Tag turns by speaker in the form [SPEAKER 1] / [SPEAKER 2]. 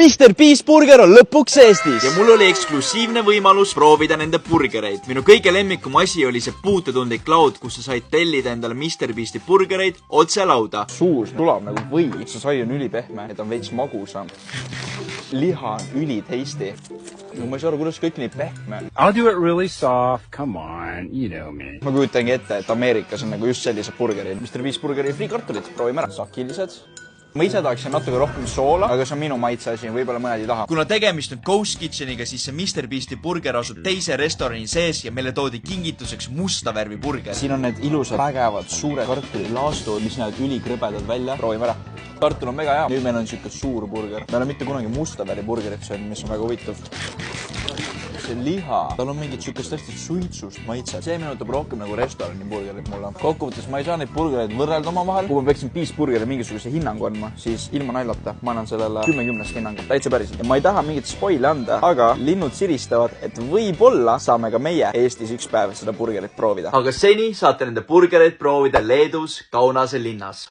[SPEAKER 1] Mr. Beast burger on lõpuks Eestis
[SPEAKER 2] ja mul oli eksklusiivne võimalus proovida nende burgereid. Minu kõige lemmikum asi oli see puututundlik laud, kus sa said tellida endale Mr. Beasti burgereid otse lauda.
[SPEAKER 1] Suus tuleb nagu või. See sai on ülipehme, et on veits magusam. Liha on üliteisti. Ma ei saa aru, kuidas kõik nii pehme.
[SPEAKER 3] I'll do it really soft. Come on, you know me.
[SPEAKER 1] Ma kujutangi ette, et Ameerikas on nagu just sellised burgerid. Mr. Beast burgeri friikartulid, proovime ära. Sakilised. Ma ise tahaksin natuke rohkem soola, aga see on minu maitse asi, võib-olla mõned ei taha.
[SPEAKER 2] Kuna tegemist on Ghost Kitcheniga, siis see Mr. Beasti burger asub teise restorani sees ja meile toodi kingituseks musta värvi burger.
[SPEAKER 1] Siin on need ilusad, vägevad, suured kartulilaastud, mis näevad ülikrõbedad välja. Proovime ära. Kartul on mega hea. Nüüd meil on siuke suur burger. Me oleme mitte kunagi musta värvi burgerit söönud, mis on väga huvitav. See liha, tal on mingit siukest hästi suitsust maitset. See meenutab rohkem nagu restorani burgerit mulle. Kokkuvõttes ma ei saa neid burgereid võrrelda omavahel. Kui ma peaksin Beast burgeri mingisuguse hinnangu andma, siis ilma naljata ma annan sellele 10-10 hinnangu. Täitsa päriselt. Ja ma ei taha mingit spoili anda, aga linnud siristavad, et võib-olla saame ka meie Eestis üks päev seda burgerit proovida.
[SPEAKER 2] Aga seni saate nende burgereid proovida Leedus Kaunase linnas.